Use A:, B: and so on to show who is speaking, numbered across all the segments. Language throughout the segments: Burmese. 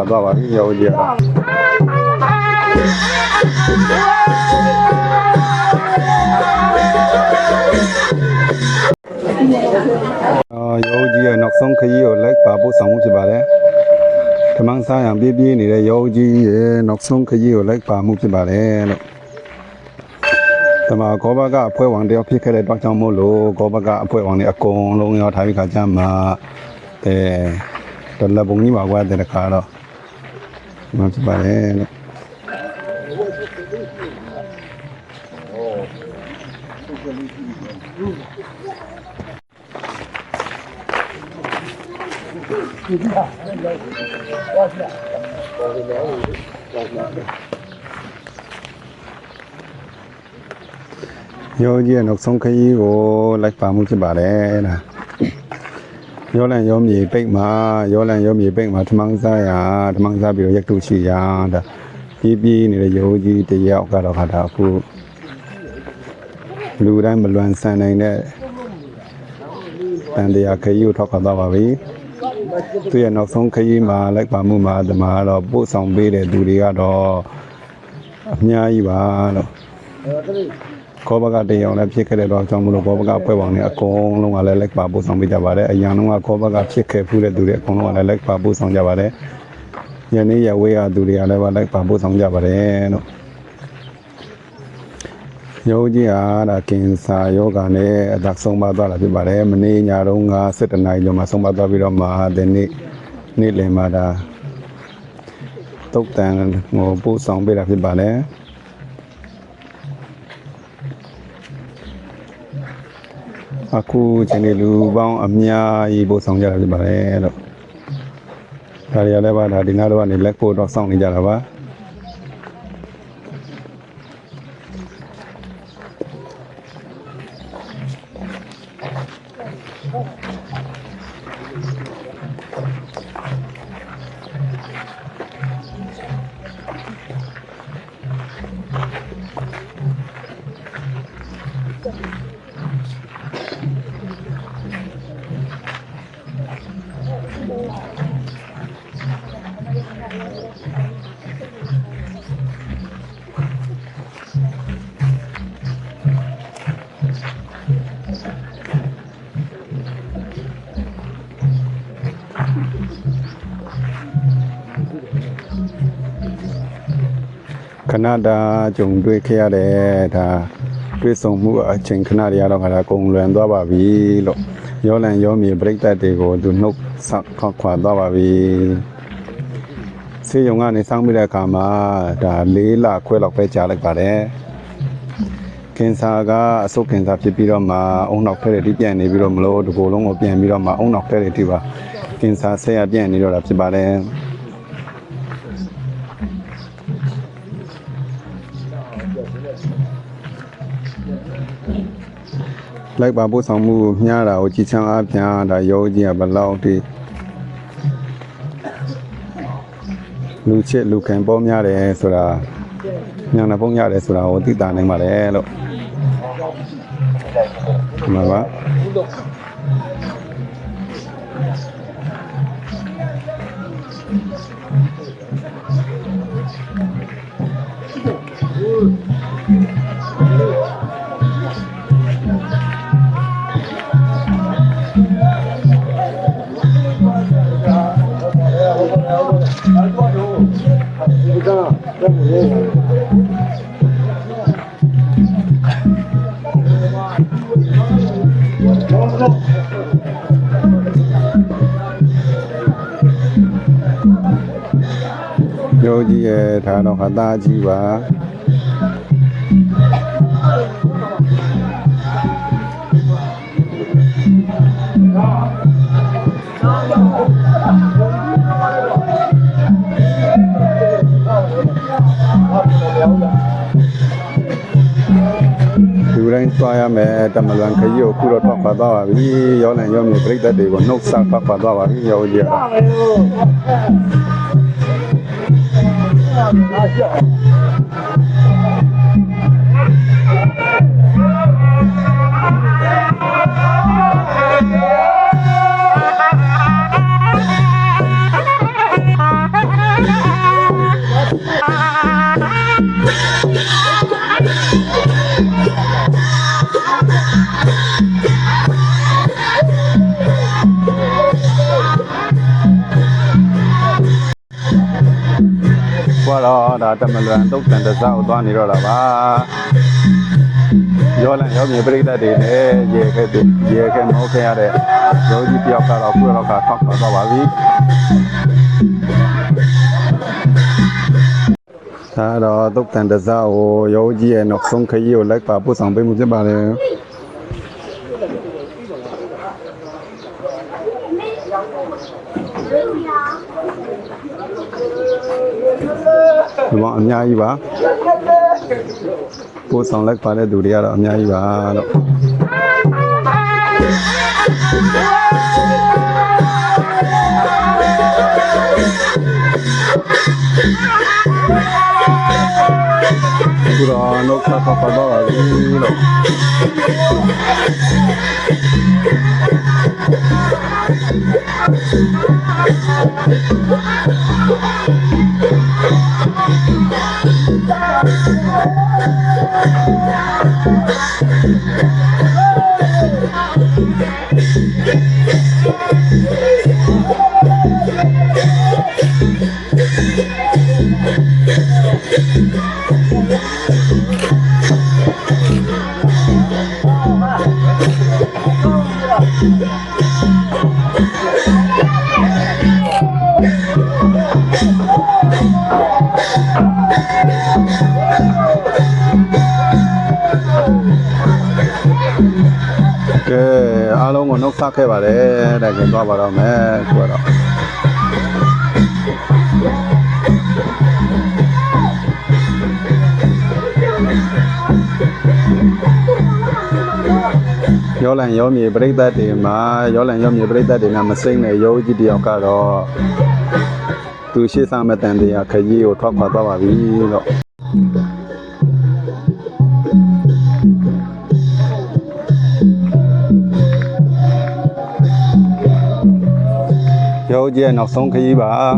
A: သွားပါပြီယောဂီယောဂီရဲ့နောက်ဆုံးခရီးကိုလိုက်ပါပို့ဆောင်မှုဖြစ်ပါတယ်ဓမ္မစားရံပြည့်ပြည့်နေတဲ့ယောဂီရဲ့နောက်ဆုံးခရီးကိုလိုက်ပါမှုဖြစ်ပါတယ်လို့ဓမ္မကောဘကအဖွဲ王တယောက်ဖြစ်ခဲ့တဲ့တောက်ကြောင့်မို့လို့ကောဘကအဖွဲ王တွေအကုန်လုံးရောက်ထားပြီးခါကျမှတော်လပုံကြီးပါကွာတဲ့ခါတော့မဖြစ်ပါနဲ့လို့ယောဂီရဲ့နောက်ဆုံးခရီးကိုလိုက်ပါမှုဖြစ်ပါတယ်လားယောလန်ယောမြေပိတ်မှာယောလန်ယောမြေပိတ်မှာထမင်းစားရထမင်းစားပြီးတော့ရက်တုရှိရဒါပြေးနေတဲ့ယောဂီတယောက်ကတော့ခါတာအခုလူတိုင်းမလွန်ဆန်နိုင်တဲ့တန်တရားခရီးကိုထောက်ခါသွားပါပြီသူရဲ့နောက်ဆုံးခရီးမှာလိုက်ပါမှုမှာဒီမှာတော့ပို့ဆောင်ပေးတဲ့သူတွေကတော့အများကြီးပါလို့ကောဘကတရောင်လည်းဖြစ်ခဲ့တဲ့တော့အကြောင်းမလို့ကောဘကပွဲပေါင်းနေအကုန်လုံးကလည်းလိုက်ပါပို့ဆောင်ပေးကြပါတယ်အရင်တော့ကောဘကဖြစ်ခဲ့ဖူးတဲ့သူတွေအကုန်လုံးကလည်းလိုက်ပါပို့ဆောင်ကြပါတယ်ယနေ့ရဝေးရသူတွေကလည်းလိုက်ပါပို့ဆောင်ကြပါတယ်လို့ယောဂီအားဒါကင်ဆာယောဂနဲ့အသက်ဆုံးပါသွားတာဖြစ်ပါတယ်မနေ့ညတုန်းက7 နာရီကျော်မှာဆုံးပါသွားပြီးတော့မှဒီနေ့လယ်မှာဒါတုတ်တန်ကိုပို့ဆောင်ပေးတာဖြစ်ပါတယ်အခုချိန်လေးလူပေါင်းအများကြီးပို့ဆောင်ကြတာဖြစ်ပါတယ်လို့ဒါရလည်းပါဒါဒီနားတော့ကနေလက်ပို့တော့စောင့်နေကြတာပါခဏတာကြုံတွေ့ခဲ့ရတဲ့ဒါတွေ့ဆုံမှုအချိန်ခဏတွေကတော့ခါတာကုံလွန်သွားပါပြီလို့ရောလန်ရောမြေပြိတ္တတွေကိုသူနှုတ်ဆက်ခွာသွားပါပြီဆေးရုံကနေစောင်းပြီးတဲ့အခါမှာဒါ4 လခွဲလောက်ပဲကြာလိုက်ပါတယ်ကင်ဆာကအဆုတ်ကင်ဆာဖြစ်ပြီးတော့မှအုံနောက်ထဲတွေပြန်နေပြီးတော့မလို့ဒီကိုယ်လုံးကိုပြန်ပြီးတော့မှအုံနောက်ထဲတွေထိပါကင်ဆာဆက်ရပြန်နေတော့တာဖြစ်ပါတယ်လိုက်ပါပို့ဆောင်မှုညတာကိုကြည်ချမ်းအားဖြင့်ဒါယောဂီကဘလောက်ထိလူချစ်လူခံပေါ်များတယ်ဆိုတာညနာပုံရတယ်ဆိုတာကိုသိတာနိုင်ပါတယ်လို့မှန်ပါယောဂီရဲ့ဒါတော့ဟာသားကြီးပါလူတိုင်းသွားရမယ်တမလွန်ခရီးကိုခုတော့ထောက်ပါသွားပါပြီရောလန်ရောမြေပြိတ္တတွေကိုနှုတ်ဆက်ထောက်ပါသွားပါပြီယောဂီ qua đó đã tầm lần tốt tận từ sau toàn đi rồi là ba do là do nhiều bữa đây thì để về cái mẫu kia để rồi đi tiêu cả là vừa là cả thóc và bà vi ta đó tốt tận từ sau dấu gì nó không thấy nhiều lấy bà bố sang bên một cái bà này đúng không nhà gì bà bố sang lấy bà này đủ đi à đó nhà gì bà đó Pura no kata pada lagi lo. Cái alo của nó phát cái bà đấy để cái vào đó mẹ của đó gió lạnh gió mì break ta thì mà gió lạnh gió mì break ta thì làm sinh này gió chỉ đi học cả đó từ khi sang mà tận thì cái gì ở thoát khỏi tao vì đó gió gì nó sống cái gì bà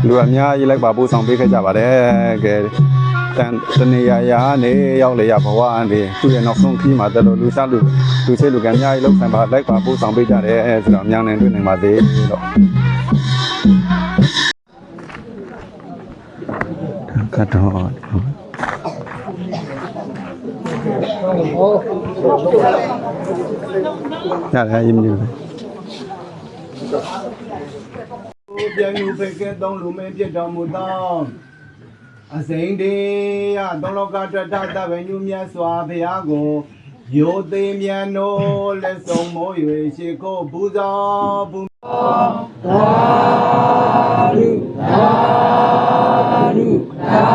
A: luôn nha, như lấy bà bu xong biết cái chả bà đấy cái tên này ya này yêu lấy ya bảoว่าthì tôi nó không khi mà tôi lưu sát được tôi sẽ được cái nha lúc sang bà lấy bà bu xong biết chả đấy rồi nhang này tôi này mà thế đó cắt đó chả là im như
B: ပြန်ယူဖေကဲသုံးလူမင်းပြတော်မူသောအစိမ့်တေယသုံးလောကတတတဗညုမြတ်စွာဘုရားကိုယိုသိမြတ်နိုးလက်ဆုံးမိုး၍ရှိခိုးပူဇော်ပူသာဓုသာဓုသာ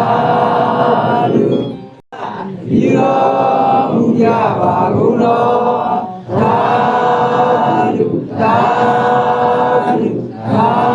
B: ဓုဤတော်မူကြပါကုန်တော်သာဓုသာဓုသာ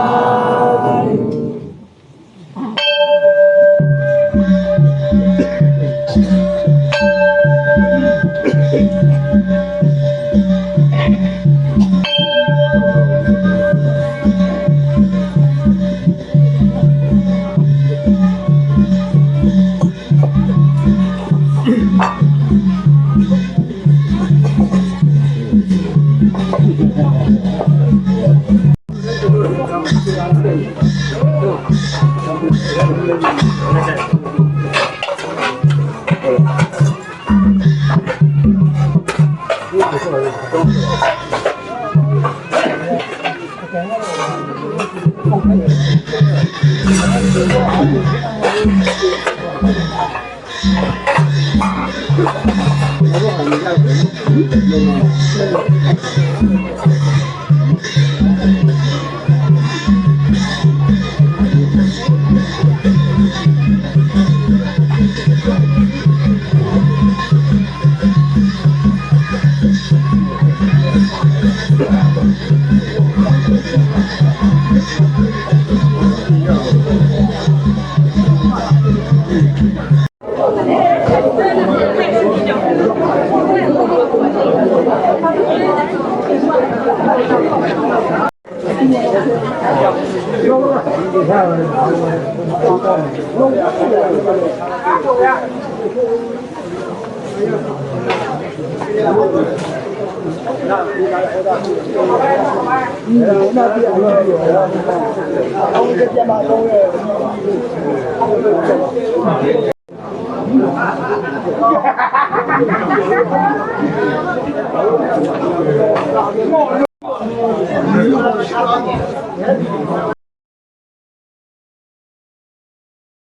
B: Hãy subscribe cho kênh Ghiền Mì Gõ để không bỏ lỡ